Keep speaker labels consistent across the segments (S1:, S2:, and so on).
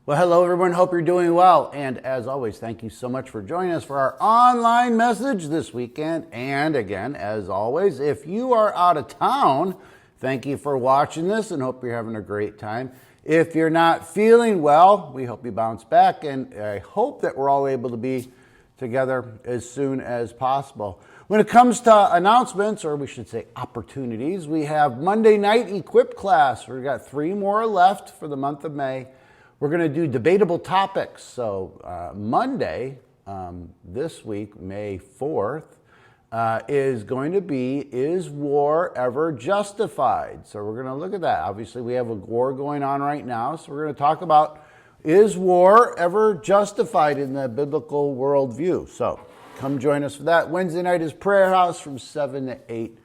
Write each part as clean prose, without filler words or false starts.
S1: Well, hello everyone. Hope you're doing well. And as always, thank you so much for joining us for our online message this weekend. And again, as always, if you are out of town, thank you for watching this and hope you're having a great time. If you're not feeling well, we hope you bounce back. And I hope that we're all able to be together as soon as possible. When it comes to announcements, or we should say opportunities, we have Monday night Equip class. We've got 3 more left for the month of May. We're going to do debatable topics. So Monday, this week, May 4th, is going to be, is war ever justified? So we're going to look at that. Obviously, we have a war going on right now. So we're going to talk about, is war ever justified in the biblical worldview? So come join us for that. Wednesday night is Prayer House from 7 to 8.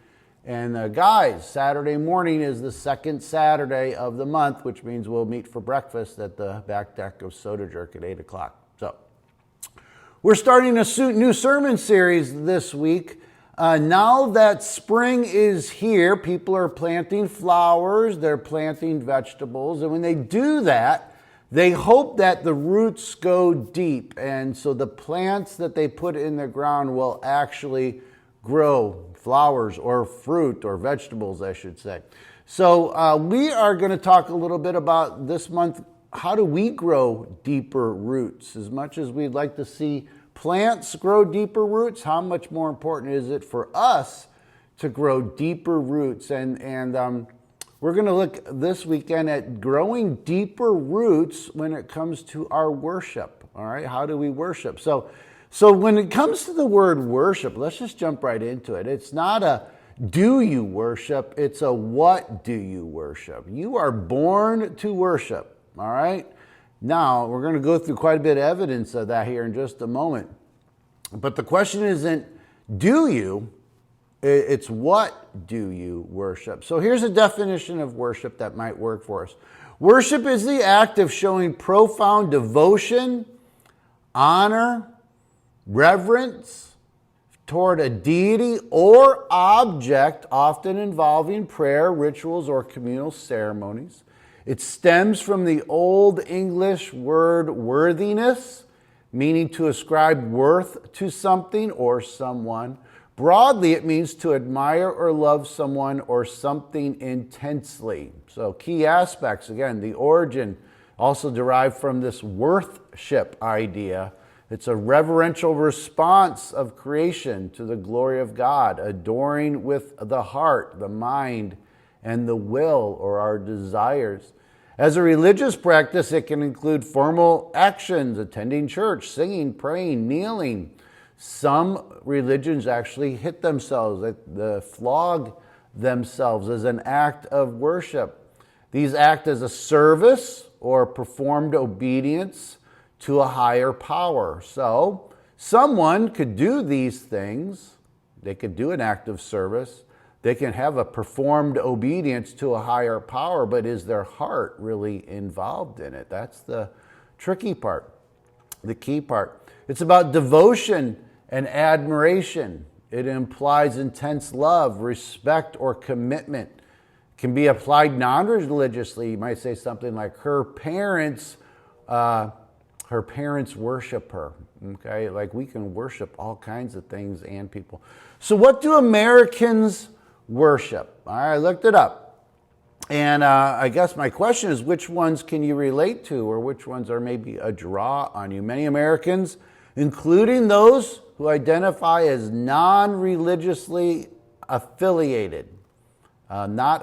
S1: And guys, Saturday morning is the second Saturday of the month, which means we'll meet for breakfast at the back deck of Soda Jerk at 8 o'clock. So we're starting a new sermon series this week. Now that spring is here, people are planting flowers, they're planting vegetables. And when they do that, they hope that the roots go deep. And so the plants that they put in the ground will actually grow flowers or fruit or vegetables, I should say. So we are going to talk a little bit about this month, how do we grow deeper roots? As much as we'd like to see plants grow deeper roots, how much more important is it for us to grow deeper roots? And we're going to look this weekend at growing deeper roots when it comes to our worship. All right, how do we worship? So when it comes to the word worship, let's just jump right into it. It's not a do you worship, it's a what do you worship. You are born to worship, all right? Now, we're going to go through quite a bit of evidence of that here in just a moment. But the question isn't do you, it's what do you worship. So here's a definition of worship that might work for us. Worship is the act of showing profound devotion, honor, reverence toward a deity or object, often involving prayer, rituals, or communal ceremonies. It stems from the Old English word worthiness, meaning to ascribe worth to something or someone. Broadly, it means to admire or love someone or something intensely. So key aspects, again, the origin also derived from this worthship idea. It's a reverential response of creation to the glory of God, adoring with the heart, the mind, and the will, or our desires. As a religious practice, it can include formal actions, attending church, singing, praying, kneeling. Some religions actually hit themselves, they flog themselves as an act of worship. These act as a service or performed obedience to a higher power. So someone could do these things. They could do an act of service. They can have a performed obedience to a higher power, but is their heart really involved in it? That's the tricky part, the key part. It's about devotion and admiration. It implies intense love, respect, or commitment. It can be applied non-religiously. You might say something like her parents worship her, okay? Like we can worship all kinds of things and people. So what do Americans worship? I looked it up. And I guess my question is, which ones can you relate to, or which ones are maybe a draw on you? Many Americans, including those who identify as non-religiously affiliated, they're not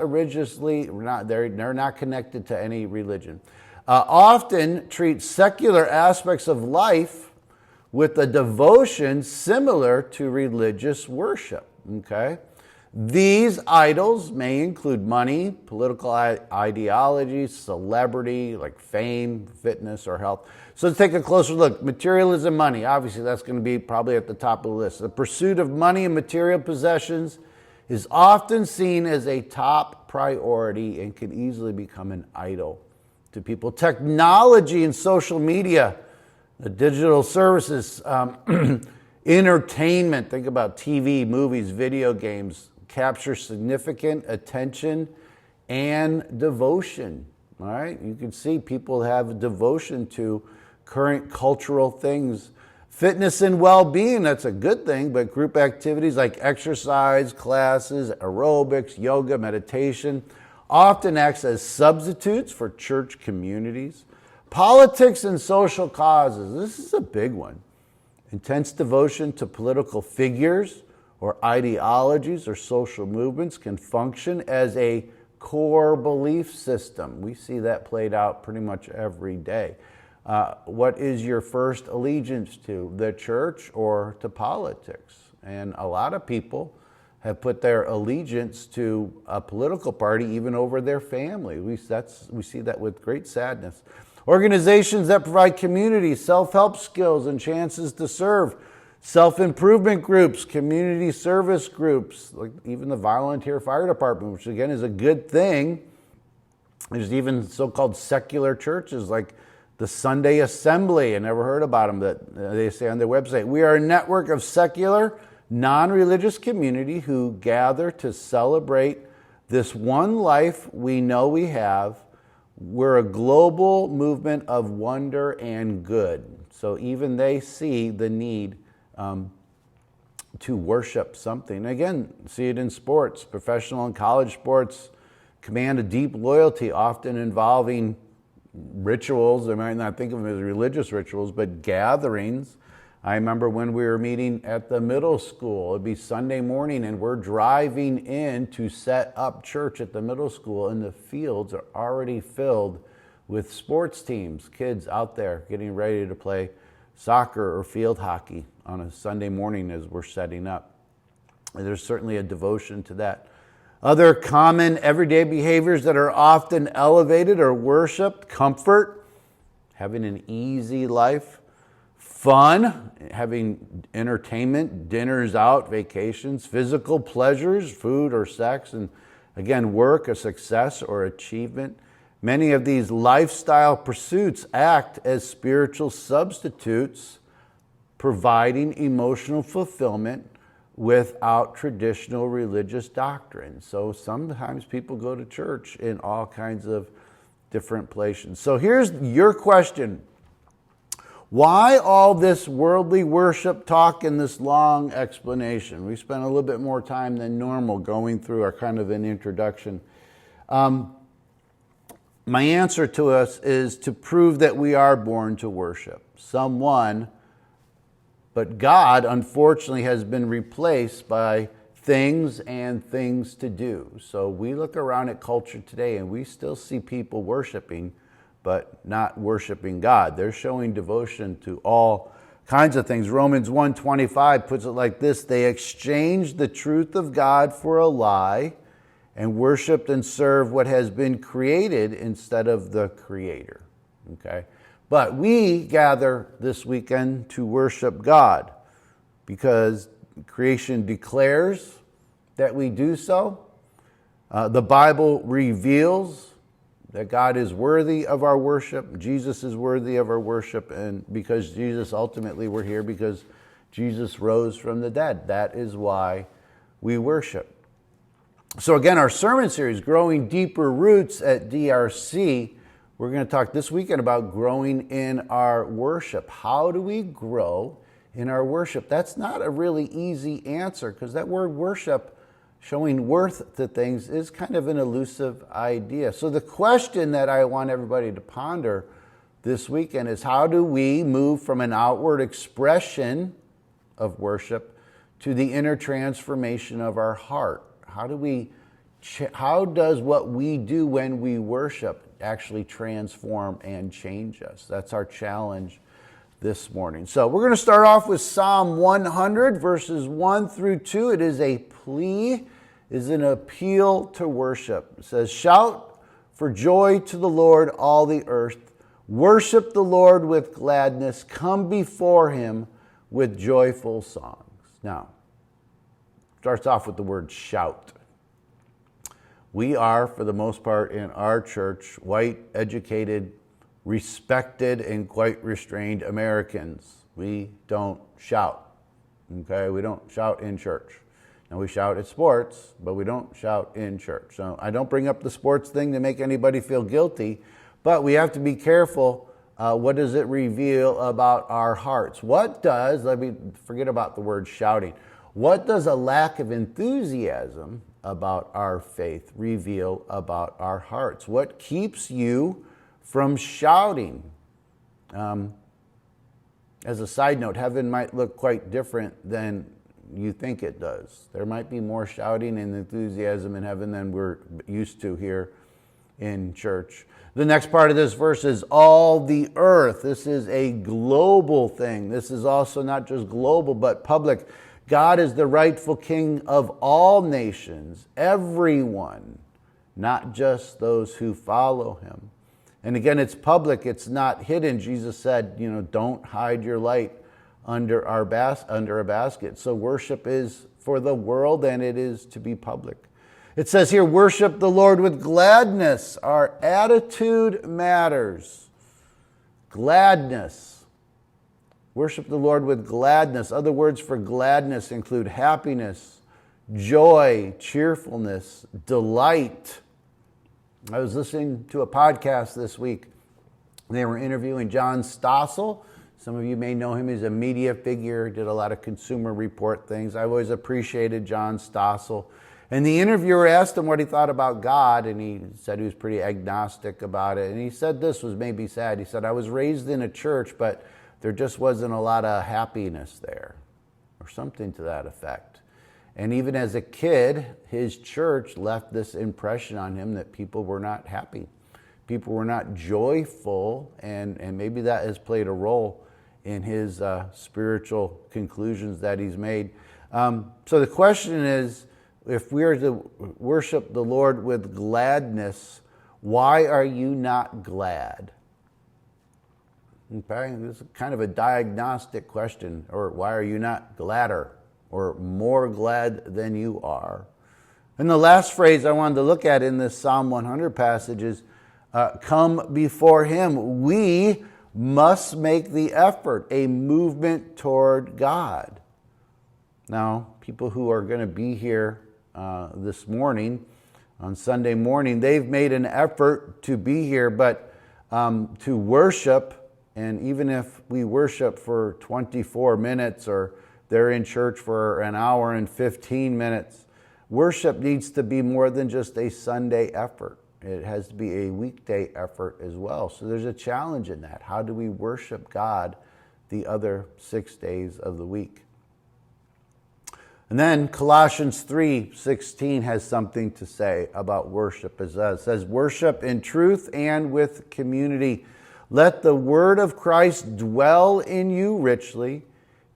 S1: connected to any religion, often treat secular aspects of life with a devotion similar to religious worship, okay? These idols may include money, political ideology, celebrity, like fame, fitness, or health. So let's take a closer look. Materialism, money. Obviously, that's going to be probably at the top of the list. The pursuit of money and material possessions is often seen as a top priority and can easily become an idol to people. Technology and social media, the digital services, entertainment, think about TV, movies, video games, capture significant attention and devotion. All right, you can see people have devotion to current cultural things. Fitness and well-being, that's a good thing, but group activities like exercise, classes, aerobics, yoga, meditation often acts as substitutes for church communities. Politics and social causes, this is a big one. Intense devotion to political figures or ideologies or social movements can function as a core belief system. We see that played out pretty much every day. What is your first allegiance to, the church or to politics? And a lot of people have put their allegiance to a political party even over their family. We see that with great sadness. Organizations that provide community, self-help skills, and chances to serve. Self-improvement groups, community service groups, like even the volunteer fire department, which again is a good thing. There's even so-called secular churches like the Sunday Assembly. I never heard about them, that they say on their website. We are a network of secular, non-religious community who gather to celebrate this one life we know we have. We're a global movement of wonder and good. So even they see the need to worship something. Again, see it in sports. Professional and college sports command a deep loyalty, often involving rituals. They might not think of them as religious rituals, but gatherings. I remember when we were meeting at the middle school, it'd be Sunday morning, and we're driving in to set up church at the middle school, and the fields are already filled with sports teams, kids out there getting ready to play soccer or field hockey on a Sunday morning as we're setting up. And there's certainly a devotion to that. Other common everyday behaviors that are often elevated or worshiped: comfort, having an easy life; fun, having entertainment, dinners out, vacations; physical pleasures, food or sex; and again, work, a success or achievement. Many of these lifestyle pursuits act as spiritual substitutes, providing emotional fulfillment without traditional religious doctrine. So sometimes people go to church in all kinds of different places. So here's your question. Why all this worldly worship talk and this long explanation? We spent a little bit more time than normal going through our kind of an introduction. My answer to us is to prove that we are born to worship someone, but God, unfortunately, has been replaced by things and things to do. So we look around at culture today and we still see people worshiping, but not worshiping God. They're showing devotion to all kinds of things. Romans 1:25 puts it like this: they exchanged the truth of God for a lie and worshiped and served what has been created instead of the Creator. Okay? But we gather this weekend to worship God because creation declares that we do so. The Bible reveals that God is worthy of our worship. Jesus is worthy of our worship. And because Jesus, ultimately, we're here because Jesus rose from the dead. That is why we worship. So again, our sermon series, Growing Deeper Roots at DRC, we're going to talk this weekend about growing in our worship. How do we grow in our worship? That's not a really easy answer because that word worship, showing worth to things, is kind of an elusive idea. So the question that I want everybody to ponder this weekend is, how do we move from an outward expression of worship to the inner transformation of our heart? How does what we do when we worship actually transform and change us? That's our challenge this morning. So we're going to start off with Psalm 100, verses 1 through 2. It is a plea, is an appeal to worship. It says, shout for joy to the Lord, all the earth. Worship the Lord with gladness. Come before him with joyful songs. Now, starts off with the word shout. We are, for the most part, in our church, white, educated, respected, and quite restrained Americans. We don't shout. Okay? We don't shout in church. Now we shout at sports, but we don't shout in church. So I don't bring up the sports thing to make anybody feel guilty, but we have to be careful. What does it reveal about our hearts? Let me forget about the word shouting. What does a lack of enthusiasm about our faith reveal about our hearts? What keeps you from shouting? As a side note, heaven might look quite different than you think it does. There might be more shouting and enthusiasm in heaven than we're used to here in church. The next part of this verse is all the earth. This is a global thing. This is also not just global, but public. God is the rightful king of all nations, everyone, not just those who follow him. And again, it's public, it's not hidden. Jesus said, don't hide your light under a basket. So worship is for the world and it is to be public. It says here, worship the Lord with gladness. Our attitude matters. Gladness. Worship the Lord with gladness. Other words for gladness include happiness, joy, cheerfulness, delight. I was listening to a podcast this week. They were interviewing John Stossel. Some of you may know him. He's a media figure, did a lot of Consumer Report things. I've always appreciated John Stossel. And the interviewer asked him what he thought about God, and he said he was pretty agnostic about it. And he said this was maybe sad. He said, I was raised in a church, but there just wasn't a lot of happiness there, or something to that effect. And even as a kid, his church left this impression on him that people were not happy. People were not joyful, and maybe that has played a role in his spiritual conclusions that he's made. So the question is, if we are to worship the Lord with gladness, why are you not glad? Okay, this is kind of a diagnostic question. Or why are you not gladder or more glad than you are? And the last phrase I wanted to look at in this Psalm 100 passage is, come before him. We must make the effort, a movement toward God. Now, people who are going to be here this morning, on Sunday morning, they've made an effort to be here, but to worship, and even if we worship for 24 minutes or they're in church for an hour and 15 minutes, worship needs to be more than just a Sunday effort. It has to be a weekday effort as well. So there's a challenge in that. How do we worship God the other 6 days of the week? And then Colossians 3:16 has something to say about worship. It says, worship in truth and with community. Let the word of Christ dwell in you richly,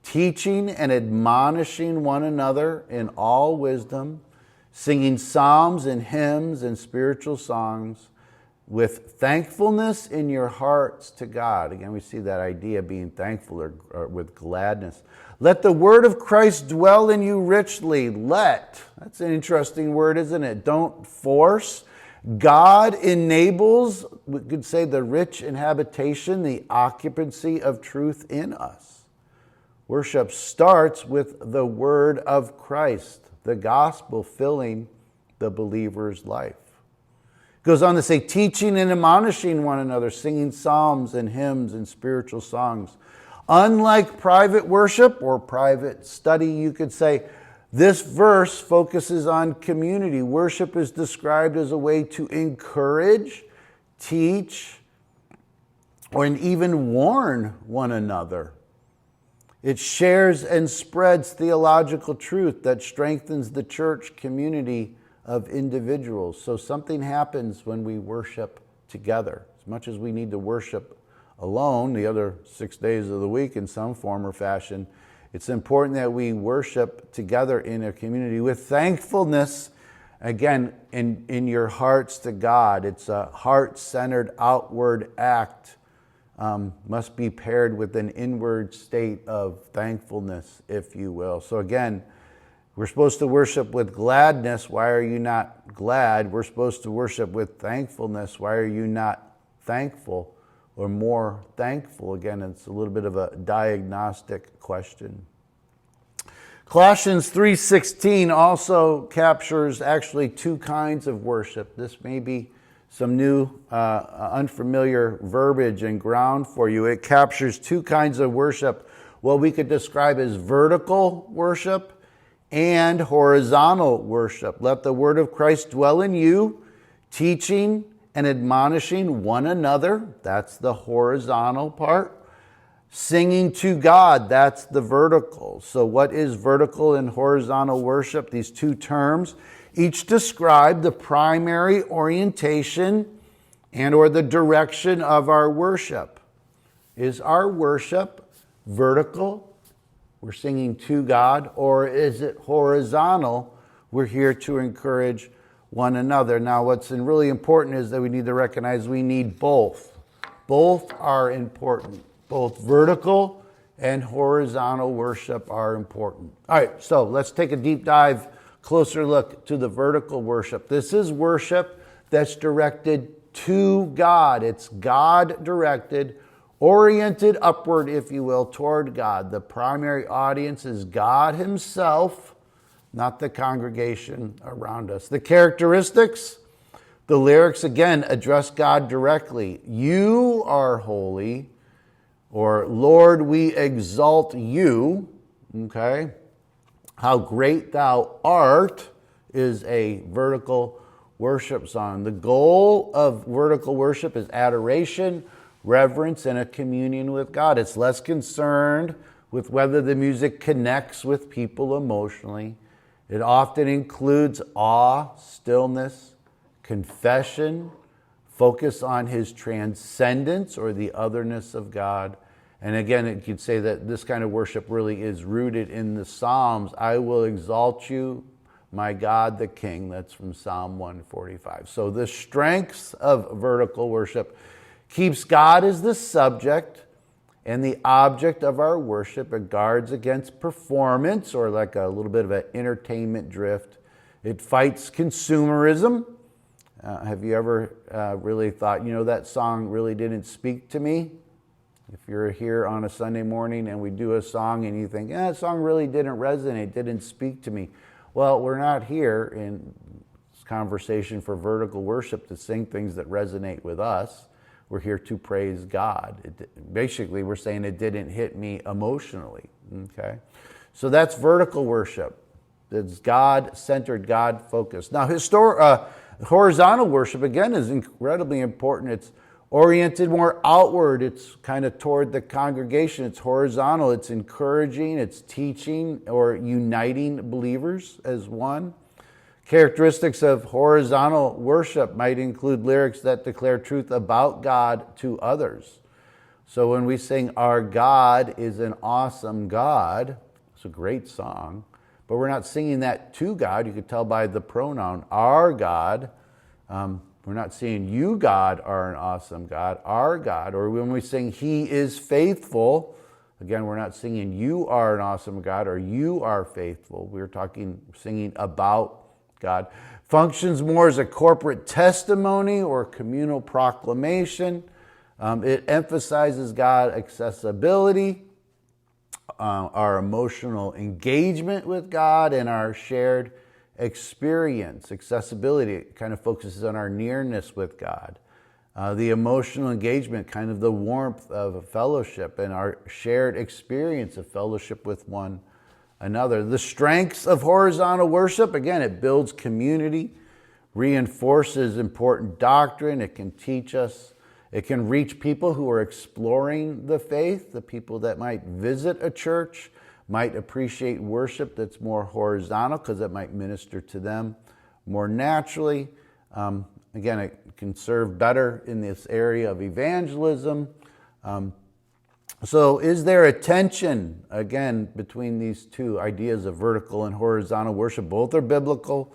S1: teaching and admonishing one another in all wisdom, singing psalms and hymns and spiritual songs with thankfulness in your hearts to God. Again, we see that idea of being thankful or with gladness. Let the word of Christ dwell in you richly. That's an interesting word, isn't it? Don't force. God enables, we could say, the rich inhabitation, the occupancy of truth in us. Worship starts with the word of Christ, the gospel filling the believer's life. It goes on to say, teaching and admonishing one another, singing psalms and hymns and spiritual songs. Unlike private worship or private study, you could say, this verse focuses on community. Worship is described as a way to encourage, teach, or even warn one another. It shares and spreads theological truth that strengthens the church community of individuals. So something happens when we worship together. As much as we need to worship alone the other 6 days of the week in some form or fashion, it's important that we worship together in a community with thankfulness, again, in your hearts to God. It's a heart-centered outward act. Must be paired with an inward state of thankfulness, if you will. So again, we're supposed to worship with gladness. Why are you not glad? We're supposed to worship with thankfulness. Why are you not thankful or more thankful? Again, it's a little bit of a diagnostic question. Colossians 3:16 also captures actually two kinds of worship. This may be some new unfamiliar verbiage and ground for you. It captures two kinds of worship, what we could describe as vertical worship and horizontal worship. Let the word of Christ dwell in you, teaching and admonishing one another. That's the horizontal part. Singing to God, that's the vertical. So what is vertical and horizontal worship? These two terms each describe the primary orientation and or the direction of our worship. Is our worship vertical? We're singing to God. Or is it horizontal? We're here to encourage one another. Now, what's really important is that we need to recognize we need both. Both are important. Both vertical and horizontal worship are important. All right, so let's take a deep dive, closer look to the vertical worship. This is worship that's directed to God. It's God-directed, oriented upward, if you will, toward God. The primary audience is God himself, not the congregation around us. The characteristics, the lyrics, again, address God directly. You are holy, or Lord, we exalt you, okay? How great thou art is a vertical worship song. The goal of vertical worship is adoration, reverence, and a communion with God. It's less concerned with whether the music connects with people emotionally. It often includes awe, stillness, confession, focus on his transcendence or the otherness of God. And again, it could say that this kind of worship really is rooted in the Psalms. I will exalt you, my God the King. That's from Psalm 145. So the strengths of vertical worship keeps God as the subject and the object of our worship. It guards against performance or like a little bit of an entertainment drift. It fights consumerism. Have you ever really thought, that song really didn't speak to me? If you're here on a Sunday morning and we do a song and you think, that song really didn't resonate, didn't speak to me. Well, we're not here in this conversation for vertical worship to sing things that resonate with us. We're here to praise God. Basically, we're saying it didn't hit me emotionally, okay? So that's vertical worship. It's God-centered, God-focused. Now, horizontal worship, again, is incredibly important. It's oriented more outward. It's kind of toward the congregation. It's horizontal. It's encouraging. It's teaching or uniting believers as one. Characteristics of horizontal worship might include lyrics that declare truth about God to others. So when we sing, "Our God is an awesome God," it's a great song, but we're not singing that to God. You could tell by the pronoun, our God. We're not saying you, God, are an awesome God, our God. Or when we sing, He is faithful, again, we're not singing you are an awesome God or you are faithful. We're singing about God. Functions more as a corporate testimony or communal proclamation. It emphasizes God accessibility, our emotional engagement with God, and our shared experience. Accessibility kind of focuses on our nearness with God. The emotional engagement, kind of the warmth of a fellowship and our shared experience of fellowship with one another. The strengths of horizontal worship, again, it builds community, reinforces important doctrine, it can teach us, it can reach people who are exploring the faith, the people that might visit a church, might appreciate worship that's more horizontal because it might minister to them more naturally. Again, it can serve better in this area of evangelism. So is there a tension, again, between these two ideas of vertical and horizontal worship? Both are biblical.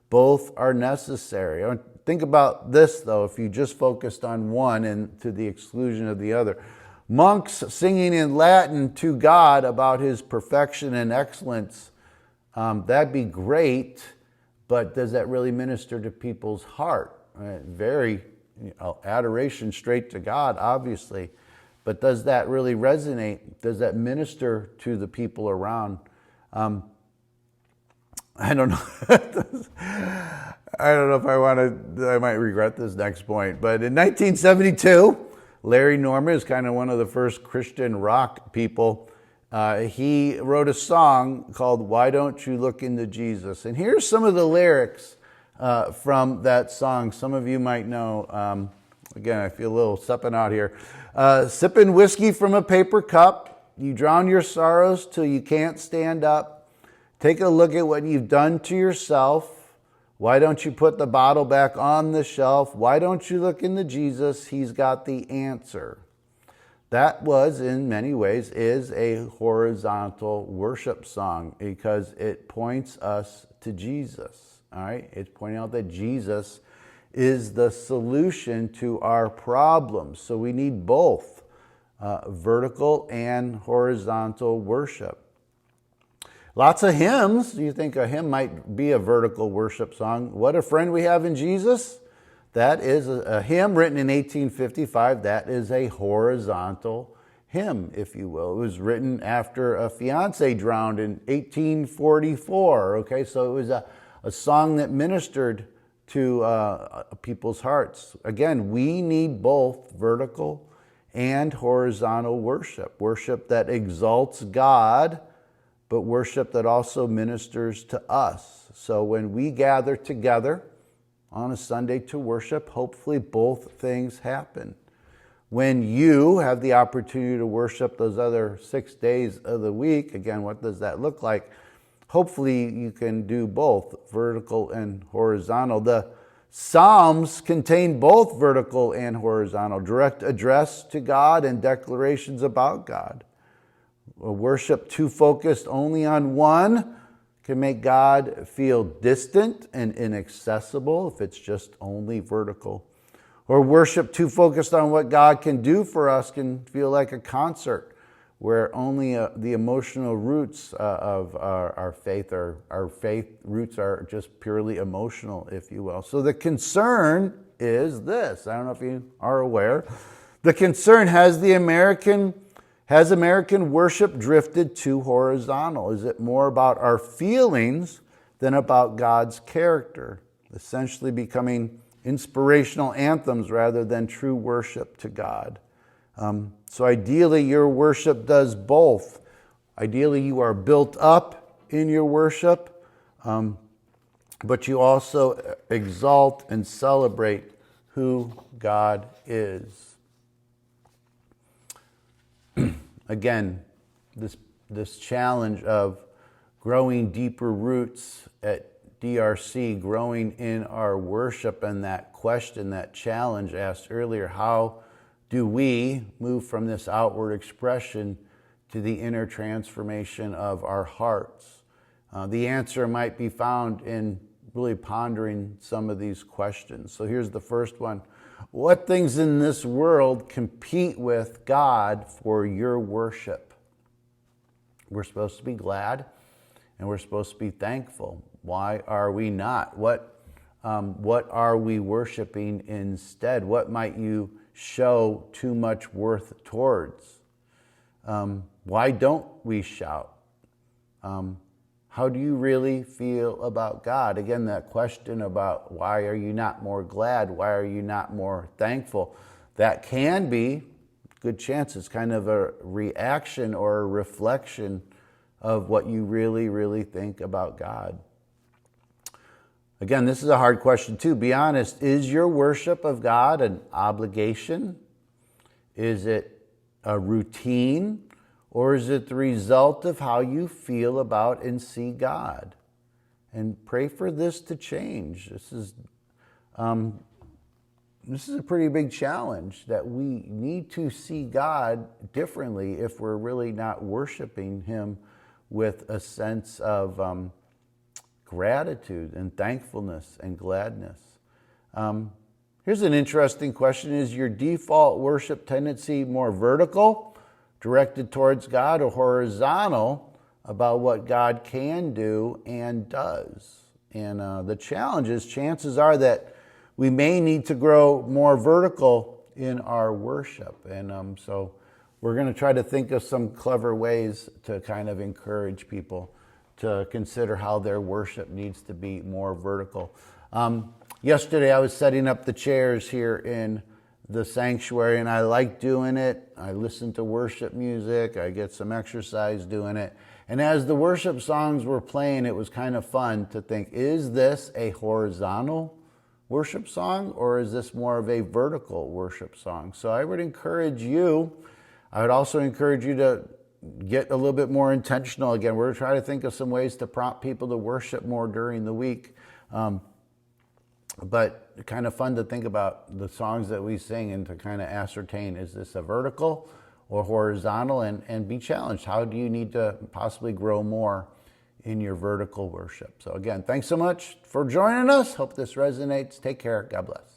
S1: Both are necessary. Think about this, though, if you just focused on one and to the exclusion of the other. Monks singing in Latin to God about his perfection and excellence, that'd be great, but does that really minister to people's heart? Very adoration straight to God, obviously, but does that really resonate? Does that minister to the people around? I don't know. I don't know if I might regret this next point. But in 1972, Larry Norman is kind of one of the first Christian rock people. He wrote a song called Why Don't You Look Into Jesus? And here's some of the lyrics from that song. Some of you might know. Again, I feel a little stepping out here. Sipping whiskey from a paper cup. You drown your sorrows till you can't stand up. Take a look at what you've done to yourself. Why don't you put the bottle back on the shelf? Why don't you look into Jesus? He's got the answer. That was, in many ways, is a horizontal worship song because it points us to Jesus. All right? It's pointing out that Jesus is the solution to our problems. So we need both vertical and horizontal worship. Lots of hymns. You think a hymn might be a vertical worship song. What a Friend We Have in Jesus. That is a hymn written in 1855. That is a horizontal hymn, if you will. It was written after a fiance drowned in 1844. Okay, so it was a song that ministered to people's hearts. Again, we need both vertical and horizontal worship. Worship that exalts God, but worship that also ministers to us. So when we gather together on a Sunday to worship, hopefully both things happen. When you have the opportunity to worship those other 6 days of the week, again, what does that look like? Hopefully you can do both vertical and horizontal. The Psalms contain both vertical and horizontal, direct address to God and declarations about God. A worship too focused only on one can make God feel distant and inaccessible if it's just only vertical. Or worship too focused on what God can do for us can feel like a concert where only the emotional roots of our faith roots are just purely emotional, if you will. So the concern is this. I don't know if you are aware. The concern has American worship drifted too horizontal? Is it more about our feelings than about God's character, essentially becoming inspirational anthems rather than true worship to God? So ideally, your worship does both. Ideally, you are built up in your worship, but you also exalt and celebrate who God is. Again, this challenge of growing deeper roots at DRC, growing in our worship, and that question, that challenge asked earlier, how do we move from this outward expression to the inner transformation of our hearts? The answer might be found in really pondering some of these questions. So here's the first one. What things in this world compete with God for your worship? We're supposed to be glad and we're supposed to be thankful. Why are we not? What are we worshiping instead? What might you show too much worth towards? Why don't we shout? How do you really feel about God? Again, that question about why are you not more glad? Why are you not more thankful? That can be, good chance, it's kind of a reaction or a reflection of what you really, really think about God. Again, this is a hard question too. Be honest, is your worship of God an obligation? Is it a routine? Or is it the result of how you feel about and see God? And pray for this to change. This is a pretty big challenge, that we need to see God differently if we're really not worshiping Him with a sense of gratitude and thankfulness and gladness. Here's an interesting question. Is your default worship tendency more vertical, directed towards God, or horizontal about what God can do and does? And the challenge is, chances are that we may need to grow more vertical in our worship. And so we're going to try to think of some clever ways to kind of encourage people to consider how their worship needs to be more vertical. Yesterday I was setting up the chairs here in the sanctuary, and I like doing it. I listen to worship music. I get some exercise doing it. And as the worship songs were playing, it was kind of fun to think, is this a horizontal worship song, or is this more of a vertical worship song? So I would encourage you, I would also encourage you to get a little bit more intentional. Again, we're trying to think of some ways to prompt people to worship more during the week. But kind of fun to think about the songs that we sing and to kind of ascertain, is this a vertical or horizontal, and be challenged. How do you need to possibly grow more in your vertical worship? So again, thanks so much for joining us. Hope this resonates. Take care. God bless.